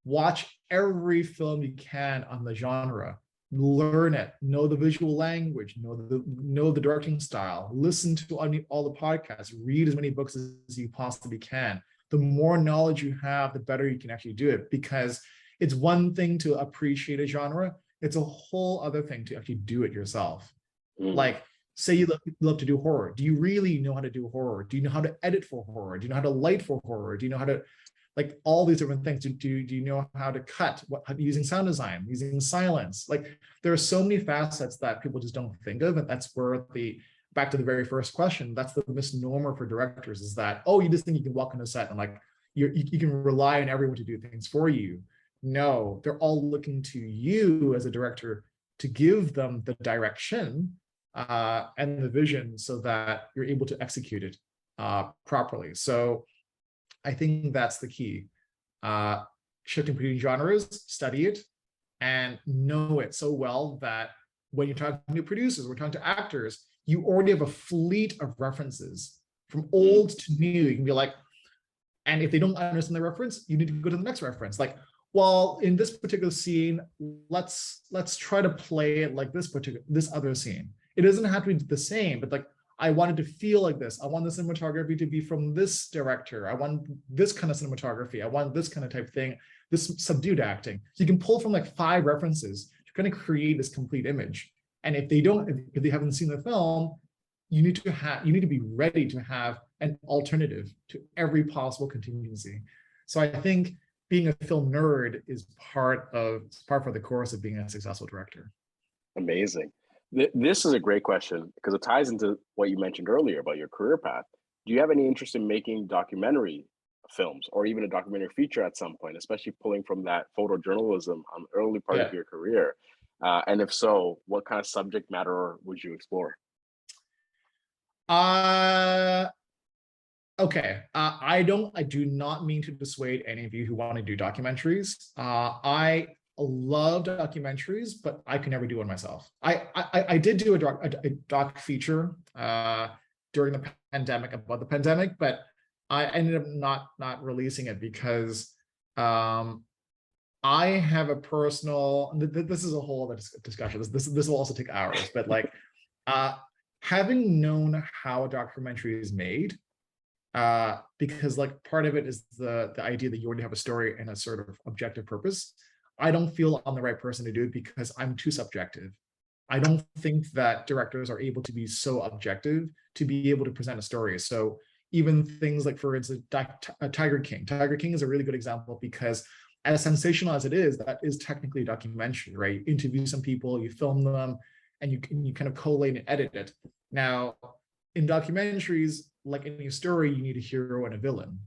Watch every film you can on the genre. Learn it. Know the visual language. Know the directing style. Listen to all the podcasts. Read as many books as you possibly can. The more knowledge you have, the better you can actually do it. Because it's one thing to appreciate a genre. It's a whole other thing to actually do it yourself. Like, say you love to do horror. Do you really know how to do horror? Do you know how to edit for horror? Do you know how to light for horror? Do you know how to, like, all these different things? Do you know how to cut, using sound design, using silence? Like, there are so many facets that people just don't think of. And that's where back to the very first question, that's the misnomer for directors, is that, oh, you just think you can walk on a set and like, you can rely on everyone to do things for you. No, they're all looking to you as a director to give them the direction and the vision so that you're able to execute it properly. So I think that's the key. Shifting between genres, study it, and know it so well that when you're talking to producers, we're talking to actors, you already have a fleet of references from old to new. You can be like, and if they don't understand the reference, you need to go to the next reference. Like, well, in this particular scene, let's try to play it like this other scene. It doesn't have to be the same, but like, I wanted to feel like this. I want the cinematography to be from this director. I want this kind of cinematography. I want this kind of type thing, this subdued acting. So you can pull from like 5 references to kind of create this complete image. And if they haven't seen the film, you need to be ready to have an alternative to every possible contingency. So I think being a film nerd is part of the course of being a successful director. Amazing. This is a great question because it ties into what you mentioned earlier about your career path. Do you have any interest in making documentary films or even a documentary feature at some point, especially pulling from that photojournalism on the early part of your career? And if so, what kind of subject matter would you explore? Okay. I do not mean to dissuade any of you who want to do documentaries. I love documentaries, but I can never do one myself. I did do a doc feature during the pandemic about the pandemic, but I ended up not releasing it because I have a personal. This is a whole other discussion. This will also take hours, but like having known how a documentary is made. Because like part of it is the idea that you already have a story and a sort of objective purpose. I don't feel I'm the right person to do it because I'm too subjective. I don't think that directors are able to be so objective to be able to present a story. So even things like, for instance, Tiger King. Tiger King is a really good example because as sensational as it is, that is technically a documentary, right? You interview some people, you film them, and you kind of collate and edit it. Now, in documentaries, like any story, you need a hero and a villain.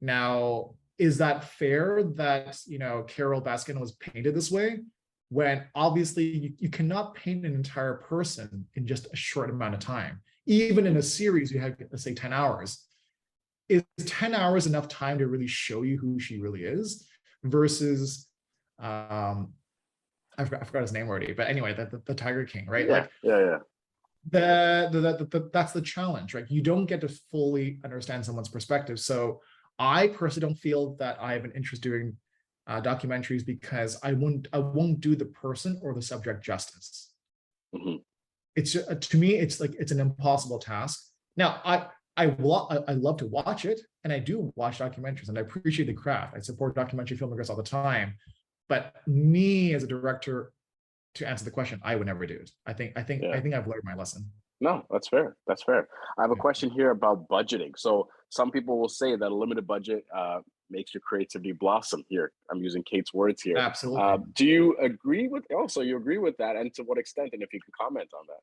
Now, is that fair that, Carol Baskin was painted this way? When obviously you cannot paint an entire person in just a short amount of time. Even in a series, you have, let's say, 10 hours. Is 10 hours enough time to really show you who she really is? Versus, I forgot his name already, but anyway, the Tiger King, right? Yeah. That's the challenge, right? You don't get to fully understand someone's perspective. So I personally don't feel that I have an interest doing documentaries because I won't do the person or the subject justice. Mm-hmm. It's to me, it's like it's an impossible task. Now, I love to watch it, and I do watch documentaries, and I appreciate the craft. I support documentary filmmakers all the time, but me as a director, to answer the question, I would never do it. I think I've learned my lesson. No, that's fair. That's fair. I have a question here about budgeting. So some people will say that a limited budget makes your creativity blossom. Here, I'm using Kate's words here. Absolutely. Do you agree with? Oh, so you agree with that, and to what extent? And if you can comment on that.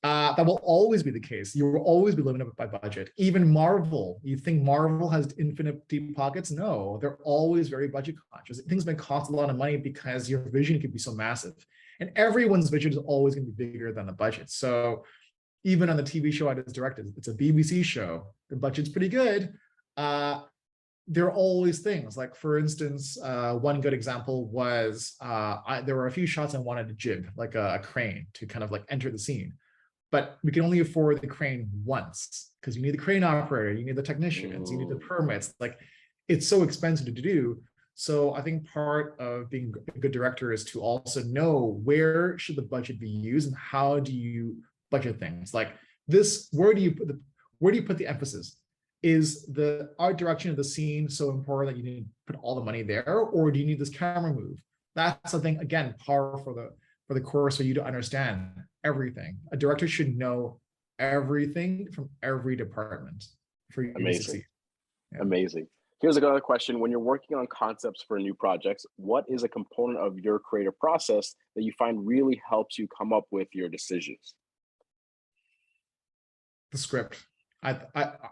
That will always be the case. You will always be limited by budget. Even Marvel, you think Marvel has infinite deep pockets? No, they're always very budget conscious. Things may cost a lot of money because your vision could be so massive. And everyone's vision is always going to be bigger than the budget. So even on the TV show I just directed, it's a BBC show. The budget's pretty good. There are always things like, for instance, one good example was there were a few shots I wanted to jib, like a crane to kind of like enter the scene. But we can only afford the crane once because you need the crane operator, you need the technicians, you need the permits. Like it's so expensive to do. So I think part of being a good director is to also know where should the budget be used and how do you budget things like this. Where do you put the emphasis? Is the art direction of the scene so important that you need to put all the money there, or do you need this camera move? That's something, again, par for the course for you to understand everything. A director should know everything from every department for you to succeed. Yeah. Amazing. Here's another question. When you're working on concepts for new projects, what is a component of your creative process that you find really helps you come up with your decisions? The script.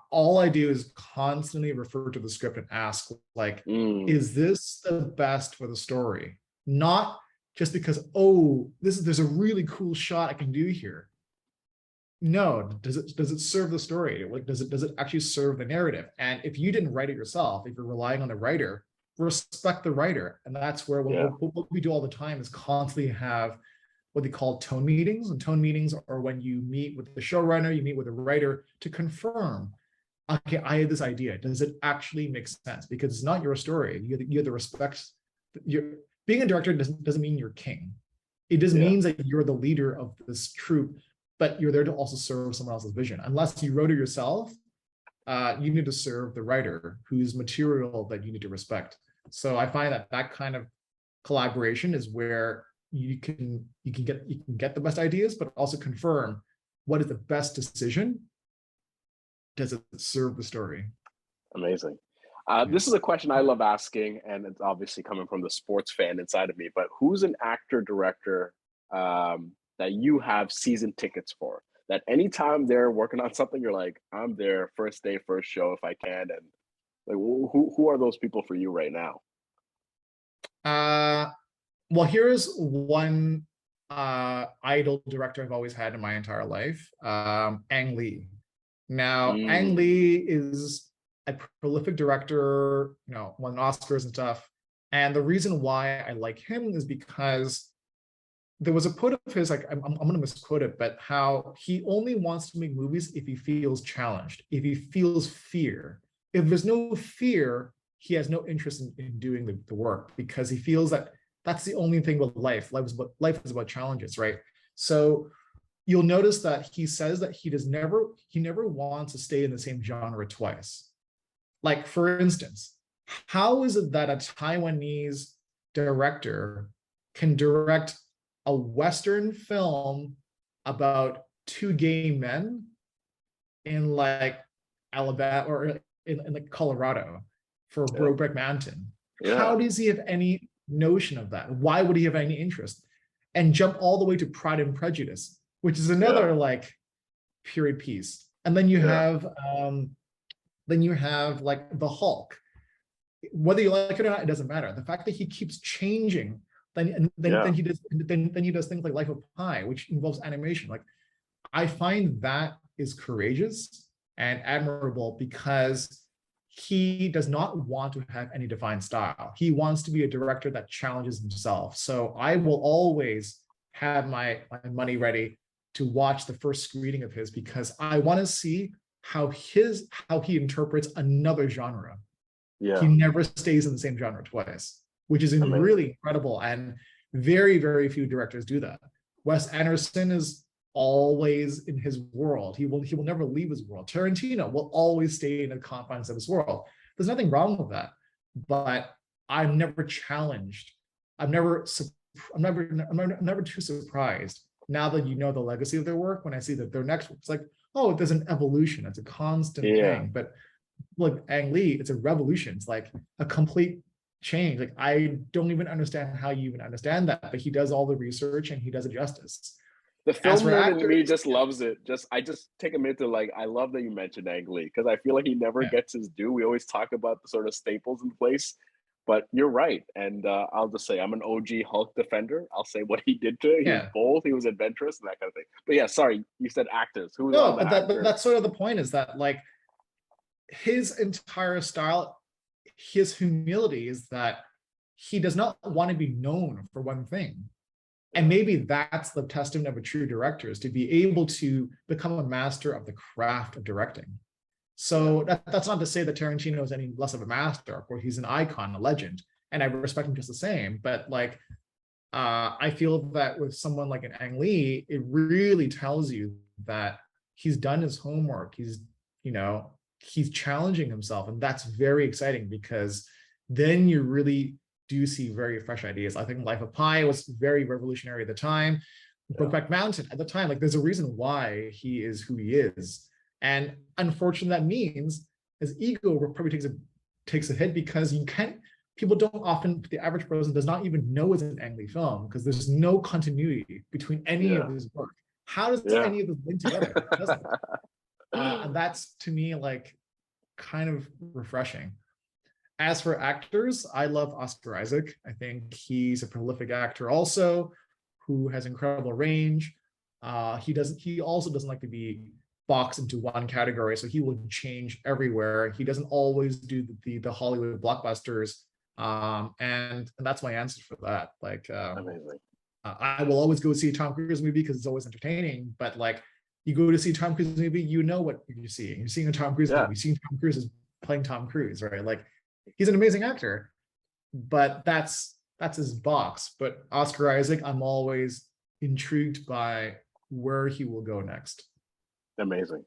All I do is constantly refer to the script and ask, like, is this the best for the story? Not just because, oh, there's a really cool shot I can do here. No, does it serve the story? Like, does it actually serve the narrative? And if you didn't write it yourself, if you're relying on the writer, respect the writer. And that's where what we do all the time is constantly have what they call tone meetings. And tone meetings are when you meet with the showrunner, you meet with the writer to confirm, okay, I had this idea. Does it actually make sense? Because it's not your story. You have to respect. Being a director doesn't mean you're king. It just means that you're the leader of this troupe, but you're there to also serve someone else's vision. Unless you wrote it yourself, you need to serve the writer whose material that you need to respect. So I find that kind of collaboration is where you can get the best ideas, but also confirm what is the best decision. Does it serve the story? Amazing. This is a question I love asking, and it's obviously coming from the sports fan inside of me, but who's an actor, director that you have season tickets for? That anytime they're working on something, you're like, I'm there first day, first show if I can. And like, who are those people for you right now? Well, here's one idol director I've always had in my entire life, Ang Lee. Now, Ang Lee is a prolific director, won Oscars and stuff. And the reason why I like him is because there was a quote of his, like, I'm going to misquote it, but how he only wants to make movies if he feels challenged, if he feels fear. If there's no fear, he has no interest in doing the work because he feels that that's the only thing with life. Life is about challenges, right? So you'll notice that he says that he never wants to stay in the same genre twice. Like, for instance, how is it that a Taiwanese director can direct a Western film about two gay men in like Alabama or in like Colorado for Brokeback Mountain? How does he have any notion of that? Why would he have any interest? And jump all the way to Pride and Prejudice, which is another like period piece. And then you have like the Hulk. Whether you like it or not, it doesn't matter. The fact that he keeps changing, then he does things like Life of Pi, which involves animation. Like, I find that is courageous and admirable because he does not want to have any defined style. He wants to be a director that challenges himself. So I will always have my money ready to watch the first screening of his because I want to see how he interprets another genre. He never stays in the same genre twice, which is really incredible. And very, very few directors do that. Wes Anderson is always in his world. He will never leave his world. Tarantino will always stay in the confines of his world. There's nothing wrong with that. But I'm never challenged. I'm never too surprised now that you know the legacy of their work. When I see that their next work, it's like, oh, there's an evolution. It's a constant thing. But look, Ang Lee, it's a revolution. It's like a complete change. Like, I don't even understand how you even understand that, but he does all the research and he does it justice. The As film for nerd in me actors, just loves it. I just take a minute to like. I love that you mentioned Ang Lee because I feel like he never yeah, gets his due. We always talk about the sort of staples in place, but you're right. And I'll just say I'm an OG Hulk defender. I'll say what he did to it. He was yeah. bold, he was adventurous, and that kind of thing. But yeah, sorry, you said actors. Who's No, on the but actor? that's sort of the point is that like his entire style, his humility is that he does not want to be known for one thing. And Yeah, maybe that's the testament of a true director is to be able to become a master of the craft of directing. yeah, So that's not to say that Tarantino is any less of a master. Of course, he's an icon, a legend, and I respect him just the same. But like, I feel that with someone like an Ang Lee, it really tells you that he's done his homework. You know, he's challenging himself, and that's very exciting because then you really do see very fresh ideas. I think Life of Pi was very revolutionary at the time. yeah. Brokeback Mountain at the time, like there's a reason why he is who he is, and unfortunately, that means his ego probably takes a hit because you can't. People don't often, the average person does not even know it's an Ang Lee film because there's no continuity between any of Yeah, his work. How does yeah. any of this link together? It doesn't. And that's to me like kind of refreshing. As for actors, I love Oscar Isaac. I think he's a prolific actor also who has incredible range. He also doesn't like to be boxed into one category, so he will change everywhere. He doesn't always do the Hollywood blockbusters. And that's my answer for that. Like Amazing. I will always go see a Tom Cruise movie because it's always entertaining, but like you go to see a Tom Cruise movie, you know what you're seeing. You're seeing a Tom Cruise movie. Yeah. You're seeing Tom Cruise is playing Tom Cruise, right? Like he's an amazing actor, but that's his box. But Oscar Isaac, I'm always intrigued by where he will go next. Amazing.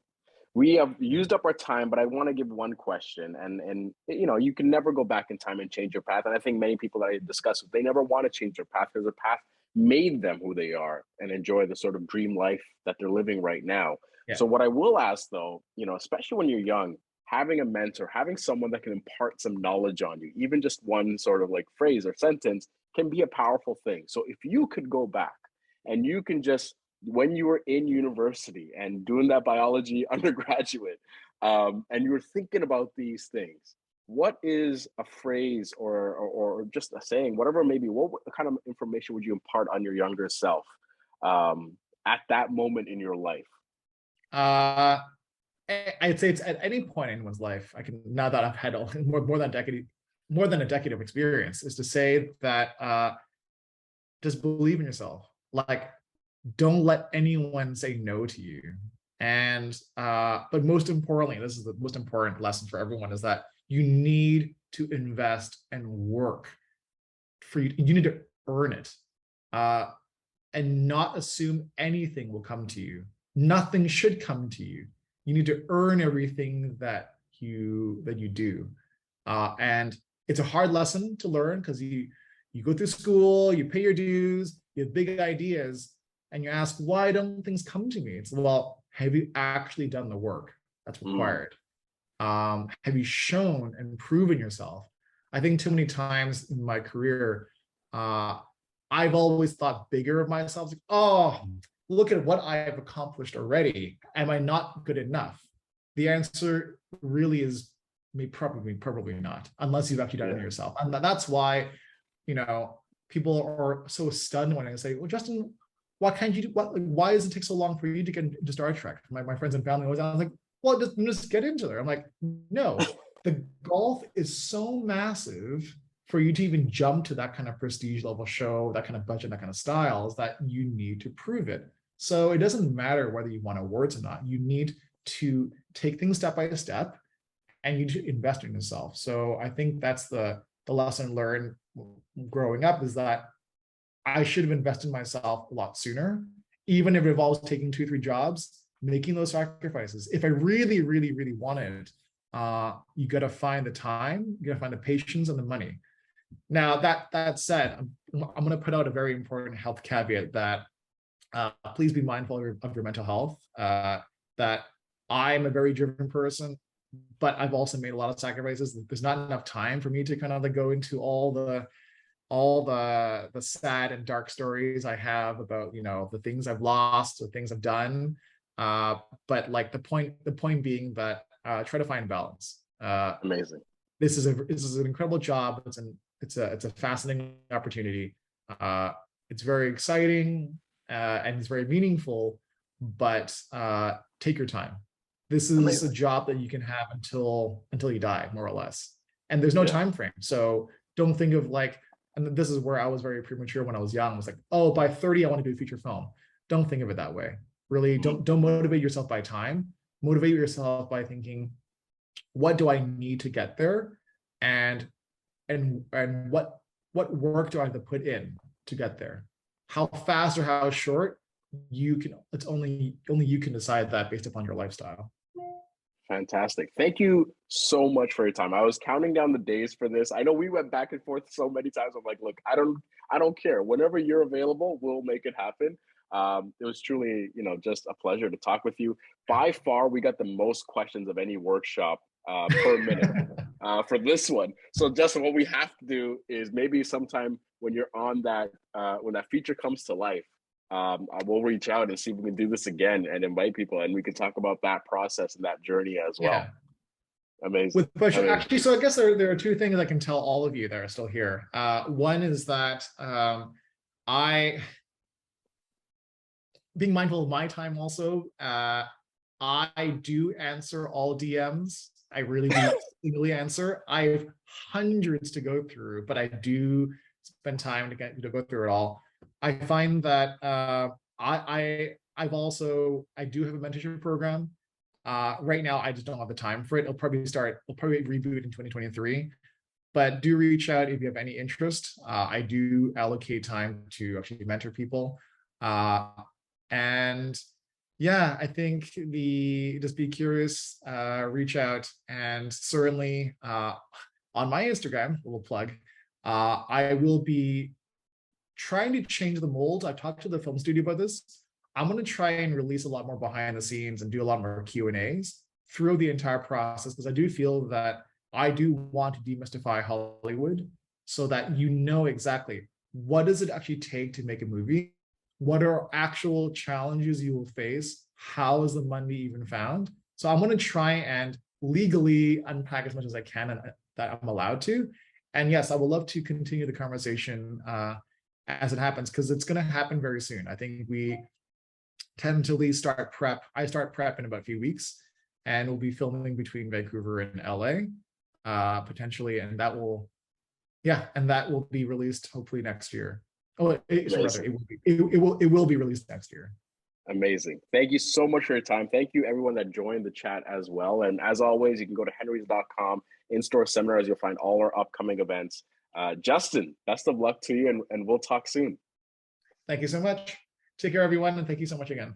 We have used up our time, but I want to give one question, and you know, you can never go back in time and change your path. And I think many people that I discuss with, they never want to change their path because their path made them who they are and enjoy the sort of dream life that they're living right now. Yeah. So what I will ask though, you know, especially when you're young, having a mentor, having someone that can impart some knowledge on you, even just one sort of like phrase or sentence can be a powerful thing. So if you could go back and you can just when you were in university and doing that biology undergraduate, and you were thinking about these things, what is a phrase or just a saying, whatever it may be, what kind of information would you impart on your younger self at that moment in your life? Uh, I'd say it's at any point in anyone's life. I can now that I've had more than a decade of experience, is to say that just believe in yourself. Like, don't let anyone say no to you. And but most importantly, this is the most important lesson for everyone, is that you need to invest and work for you. You need to earn it. And not assume anything will come to you. Nothing should come to you. You need to earn everything that you do. And it's a hard lesson to learn because you go through school, you pay your dues, you have big ideas, and you ask, why don't things come to me? It's, well, have you actually done the work that's Mm, required? Have you shown and proven yourself? I think too many times in my career, I've always thought bigger of myself. Like, oh, look at what I've accomplished already. Am I not good enough? The answer really is probably not, unless you've actually done it yeah. yourself. And that's why, you know, people are so stunned when I say, well, Justin, why can't you do why does it take so long for you to get into Star Trek? My friends and family always, I was like, well, just get into there. I'm like, no, the golf is so massive for you to even jump to that kind of prestige level show, that kind of budget, that kind of styles, that you need to prove it. So it doesn't matter whether you want awards or not. You need to take things step by step, and you need to invest in yourself. So I think that's the lesson learned growing up, is that I should have invested in myself a lot sooner, even if it involves taking 2 or 3 jobs, making those sacrifices. If I really, really, really wanted, you got to find the time, you got to find the patience and the money. Now that said, I'm going to put out a very important health caveat that please be mindful of your mental health. That I'm a very driven person, but I've also made a lot of sacrifices. There's not enough time for me to kind of like go into all all the sad and dark stories I have about, the things I've lost, the things I've done. But like the point being that try to find balance. Amazing. This is an incredible job. It's a fascinating opportunity. It's very exciting, and it's very meaningful, but take your time. This is a Amazing. job that you can have until you die, more or less. And there's no Yeah. time frame. So don't think of like, and this is where I was very premature when I was young. I was like, oh, by 30, I want to do a feature film. Don't think of it that way. Really, Mhm. don't motivate yourself by time. Motivate yourself by thinking, what do I need to get there? And what work do I have to put in to get there? How fast or how short, it's only you can decide that based upon your lifestyle. Fantastic. Thank you so much for your time. I was counting down the days for this. I know we went back and forth so many times. I'm like, look, I don't care. Whenever you're available, we'll make it happen. It was truly, just a pleasure to talk with you. By far, we got the most questions of any workshop per minute for this one. So, Justin, what we have to do is maybe sometime when you're on that, when that feature comes to life, I will reach out and see if we can do this again and invite people, and we can talk about that process and that journey as well. Yeah, Amazing, with pleasure. amazing. Actually, so I guess there are two things I can tell all of you that are still here. One is that I, being mindful of my time also, I do answer all DMs. I really do really answer. I have hundreds to go through, but I do spend time to go through it all. I find that I do have a mentorship program. Right now, I just don't have the time for it. It'll probably reboot in 2023. But do reach out if you have any interest. I do allocate time to actually mentor people. Uh, and yeah, I think the just be curious, reach out, and certainly on my Instagram, a little plug, I will be trying to change the mold. I've talked to the film studio about this. I'm going to try and release a lot more behind the scenes and do a lot more Q&As through the entire process, because I do feel that I do want to demystify Hollywood so that you know exactly what does it actually take to make a movie? What are actual challenges you will face? How is the money even found? So I'm going to try and legally unpack as much as I can and that I'm allowed to. And yes, I would love to continue the conversation as it happens, because it's going to happen very soon. I think we tentatively start prep. I start prep in about a few weeks, and we'll be filming between Vancouver and LA, potentially, and that will be released hopefully next year. Oh, so rather, Amazing. it will be released next year. Amazing. Thank you so much for your time. Thank you, everyone that joined the chat as well. And as always, you can go to henrys.com, in-store seminars. You'll find all our upcoming events. Justin, best of luck to you, and we'll talk soon. Thank you so much. Take care, everyone, and thank you so much again.